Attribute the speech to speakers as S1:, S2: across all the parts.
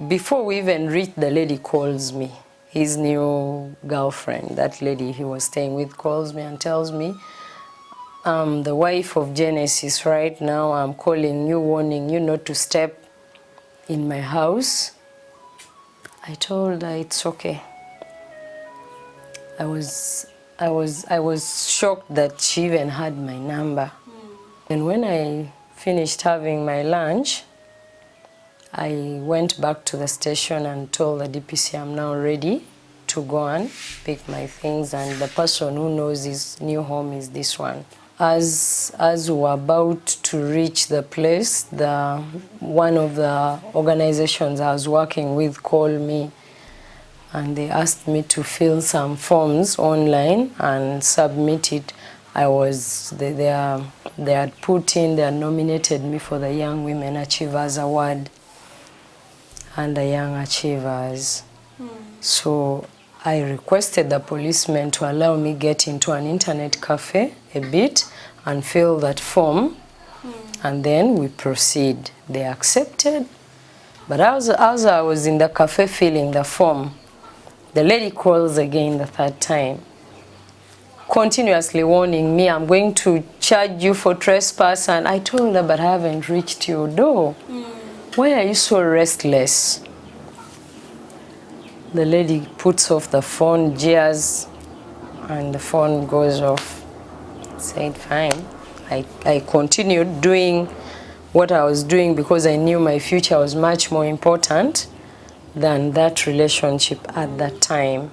S1: before we even reach, the lady calls me. His new girlfriend, that lady he was staying with, calls me and tells me, the wife of Genesis right now, I'm calling you, warning you not to step in my house. I told her it's okay. I was shocked that she even had my number. And when I finished having my lunch, I went back to the station and told the DPC I'm now ready to go and pick my things, and the person who knows his new home is this one. As we were about to reach the place, one of the organizations I was working with called me, and they asked me to fill some forms online and submit it. They had put in, they had nominated me for the Young Women Achievers Award and the Young Achievers. So I requested the policeman to allow me get into an internet cafe a bit and fill that form, and then we proceed. They accepted. But as I was in the cafe filling the form, the lady calls again the third time, continuously warning me, I'm going to charge you for trespass. And I told her, but I haven't reached your door. Why are you so restless? The lady puts off the phone, jeers, and the phone goes off. I said, fine. I continued doing what I was doing because I knew my future was much more important than that relationship at that time.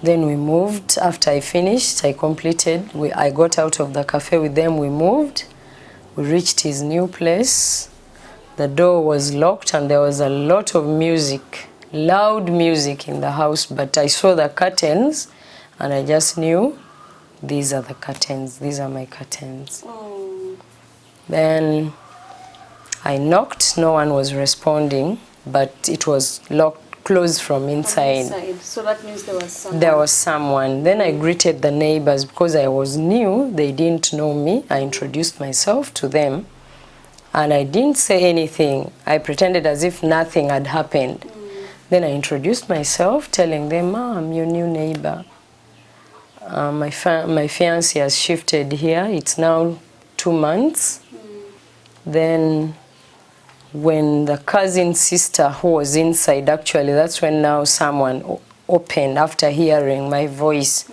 S1: Then we moved. After I finished, I completed. I got out of the cafe with them. We moved. We reached his new place. The door was locked and there was a lot of music, loud music in the house. But I saw the curtains and I just knew these are the curtains. These are my curtains. Oh. Then I knocked. No one was responding, but it was locked. Closed from inside.
S2: So that means there was someone.
S1: There was someone. Then I greeted the neighbors because I was new. They didn't know me. I introduced myself to them. And I didn't say anything. I pretended as if nothing had happened. Then I introduced myself, telling them, I'm your new neighbor. My fiancé has shifted here. It's now 2 months. Then when the cousin sister who was inside, actually, that's when now someone opened after hearing my voice.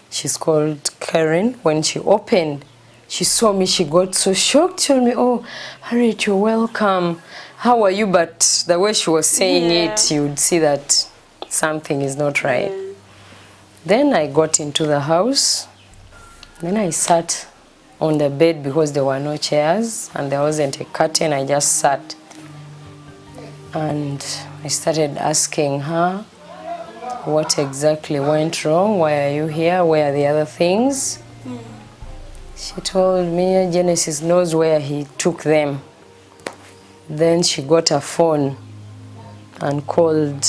S1: She's called Karen. When she opened, she saw me, she got so shocked. She told me, oh, Harriet, you're welcome. How are you? But the way she was saying it, you would see that something is not right. Then I got into the house. Then I sat on the bed because there were no chairs and there wasn't a curtain. I just sat and I started asking her what exactly went wrong. Why are you here? Where are the other things? She told me Genesis knows where he took them. Then she got a phone and called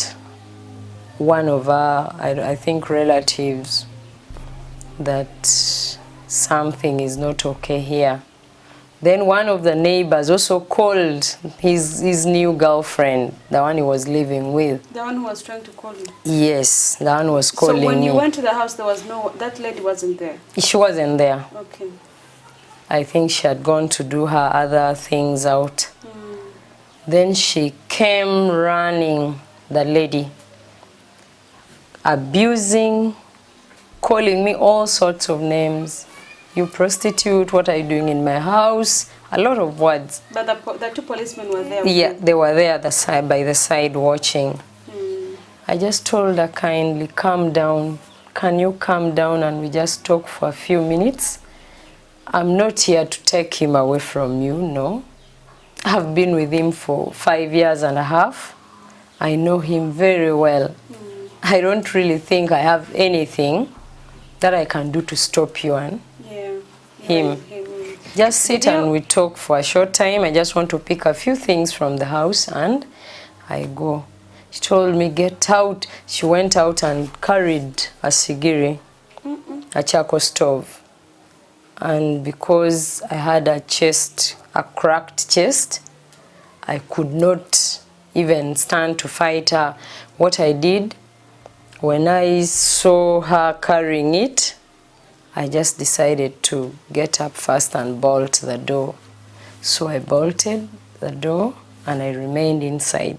S1: one of her, I think, relatives that something is not okay here. Then one of the neighbors also called his new girlfriend, the one he was living with.
S2: The one who was trying to call you?
S1: Yes, the one was calling me.
S2: So when you went to the house, there was that lady wasn't there?
S1: She wasn't there.
S2: Okay.
S1: I think she had gone to do her other things out. Then she came running, the lady, abusing, calling me all sorts of names. You prostitute, what are you doing in my house? A lot of words.
S2: But the two policemen were there?
S1: Yeah, they were there by the side watching. I just told her kindly, calm down. Can you calm down and we just talk for a few minutes? I'm not here to take him away from you, no. I've been with him for 5 years and a half. I know him very well. I don't really think I have anything that I can do to stop you and him. Just sit and we talk for a short time. I just want to pick a few things from the house and I go. She told me, get out. She went out and carried a sigiri, a charcoal stove. And because I had a cracked chest, I could not even stand to fight her. What I did, when I saw her carrying it, I just decided to get up first and bolt the door. So I bolted the door and I remained inside.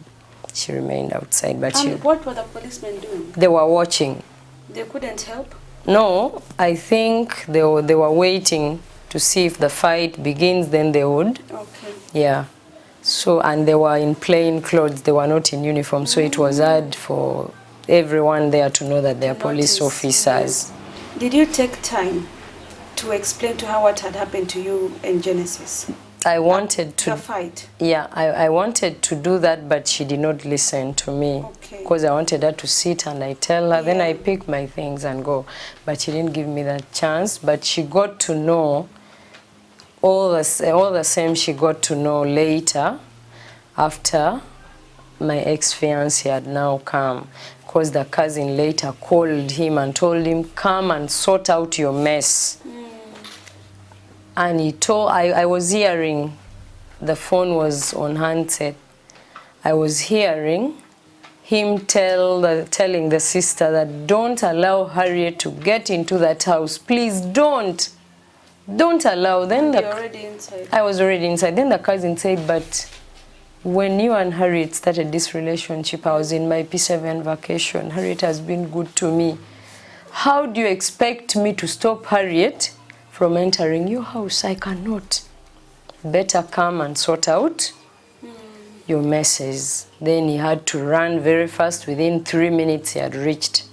S1: She remained outside. But
S2: what were the policemen doing?
S1: They were watching.
S2: They couldn't help?
S1: No, I think they were waiting to see if the fight begins, then they would.
S2: Okay.
S1: Yeah. So, and they were in plain clothes, they were not in uniform, so it was hard for everyone there to know that they are police officers.
S2: Yes. Did you take time to explain to her what had happened to you in Genesis?
S1: I wanted to.
S2: The fight?
S1: Yeah, I wanted to do that, but she did not listen to me.
S2: Okay.
S1: Because I wanted her to sit and I tell her,
S2: Yeah.
S1: then I pick my things and go. But she didn't give me that chance. But she got to know, all the same she got to know later, after my ex-fiancé had now come. Because the cousin later called him and told him, come and sort out your mess. And he told, I was hearing, the phone was on handset. I was hearing him telling the sister that don't allow Harriet to get into that house. Please don't. Don't allow. Then
S2: You're already inside.
S1: I was already inside. Then the cousin said, but when you and Harriet started this relationship, I was in my P7 vacation. Harriet has been good to me. How do you expect me to stop Harriet from entering your house? I cannot. Better come and sort out your messes. Then he had to run very fast. Within 3 minutes he had reached.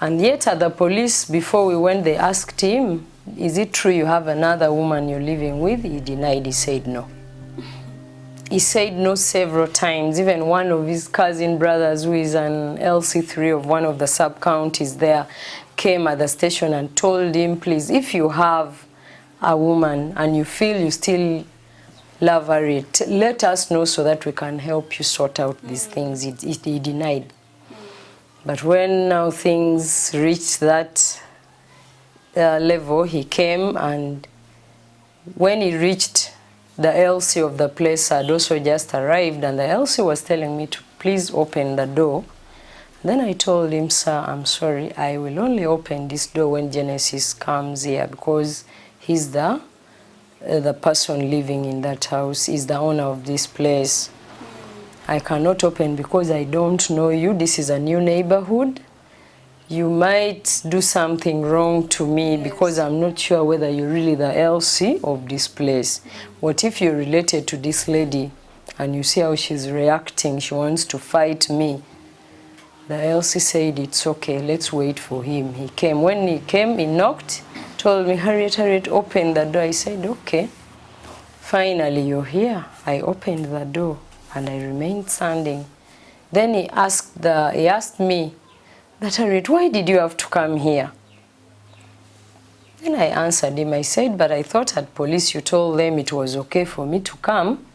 S1: And yet at the police, before we went, they asked him, is it true you have another woman you're living with? He denied. He said no. He said no several times. Even one of his cousin brothers, who is an LC3 of one of the sub-counties there, came at the station and told him, please, if you have a woman and you feel you still love her, let us know so that we can help you sort out these things. He denied. But when now things reached that level, he came, and when he reached, the LC of the place had also just arrived, and the LC was telling me to please open the door. Then I told him, sir, I'm sorry, I will only open this door when Genesis comes here, because he's the person living in that house, is the owner of this place. I cannot open because I don't know you. This is a new neighborhood. You might do something wrong to me, yes, because I'm not sure whether you're really the LC of this place. What if you're related to this lady and you see how she's reacting, she wants to fight me? The LC said, it's okay, let's wait for him. He came. When he came, he knocked, told me, Harriet, open the door. I said, okay. Finally, you're here. I opened the door and I remained standing. Then he asked me, that Harriet, why did you have to come here? Then I answered him. I said, but I thought at police you told them it was okay for me to come,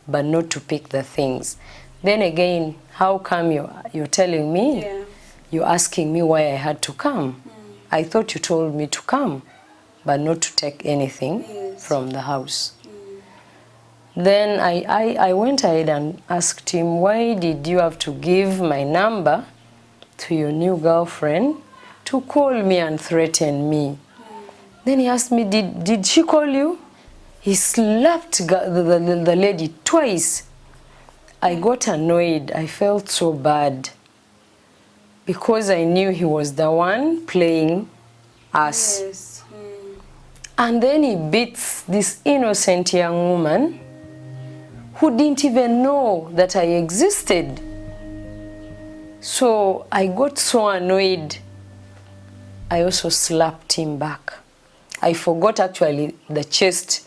S1: but not to pick the things. Then again, how come you're telling me, you're asking me why I had to come? I thought you told me to come, but not to take anything, yes, from the house. Then I went ahead and asked him, why did you have to give my number to your new girlfriend to call me and threaten me? Then he asked me, did she call you? He slapped the lady twice. I got annoyed. I felt so bad because I knew he was the one playing us. Yes. And then he beats this innocent young woman who didn't even know that I existed. So I got so annoyed, I also slapped him back. I forgot actually the chest.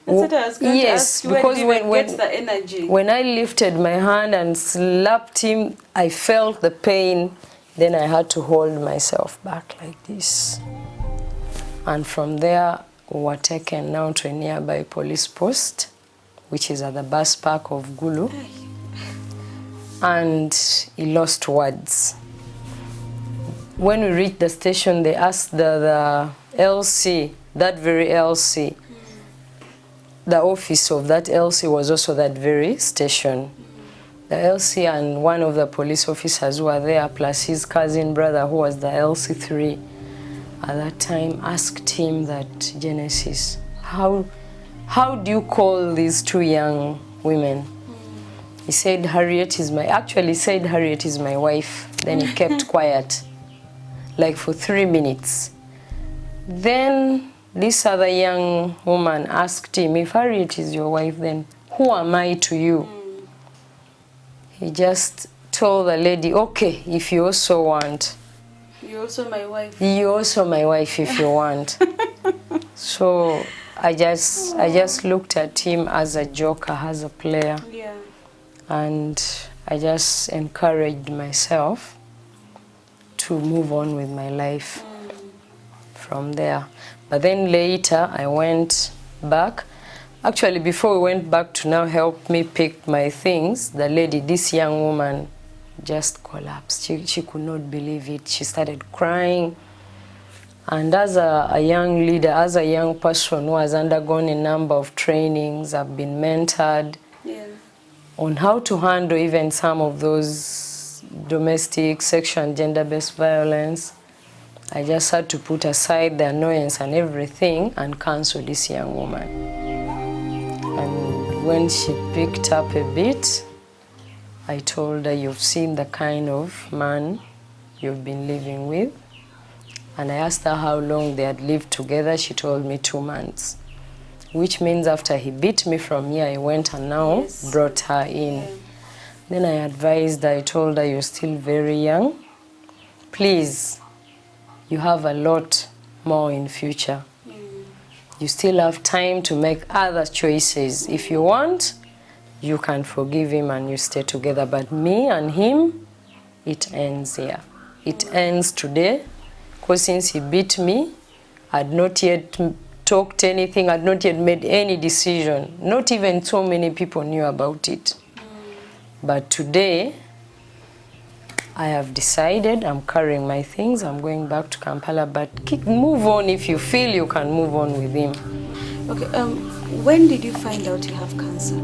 S2: That's what I was going to ask you,
S1: because
S2: gets the energy.
S1: When I lifted my hand and slapped him, I felt the pain. Then I had to hold myself back like this. And from there, we were taken now to a nearby police post, which is at the bus park of Gulu. And he lost words. When we reached the station, they asked the LC, that very LC, the office of that LC was also that very station. The LC and one of the police officers who were there, plus his cousin brother who was the LC3 at that time, asked him that, Genesis, how do you call these two young women? He said, Harriet is my wife. Then he kept quiet, like for 3 minutes. Then this other young woman asked him, if Harriet is your wife, then who am I to you? He just told the lady, okay, if you also want.
S2: You're also my wife.
S1: You're also my wife if you want. So I just looked at him as a joker, as a player.
S2: Yeah.
S1: And I just encouraged myself to move on with my life from there. But then later I went back. Actually, before we went back to now help me pick my things, the lady, this young woman, just collapsed. She could not believe it. She started crying. And as a young leader, as a young person who has undergone a number of trainings, I've been mentored on how to handle even some of those domestic, sexual and gender-based violence. I just had to put aside the annoyance and everything and counsel this young woman. And when she picked up a bit, I told her, you've seen the kind of man you've been living with. And I asked her how long they had lived together. She told me 2 months, which means after he beat me from here, I went and now brought her in. Yeah. Then I advised her, I told her, you're still very young. Please, you have a lot more in future. You still have time to make other choices. If you want, you can forgive him and you stay together. But me and him, it ends here. It ends today. Because since he beat me, I'd not yet talked anything, I'd not yet made any decision. Not even so many people knew about it. But today, I have decided, I'm carrying my things, I'm going back to Kampala, but move on if you feel you can move on with him.
S2: Okay, when did you find out you have cancer?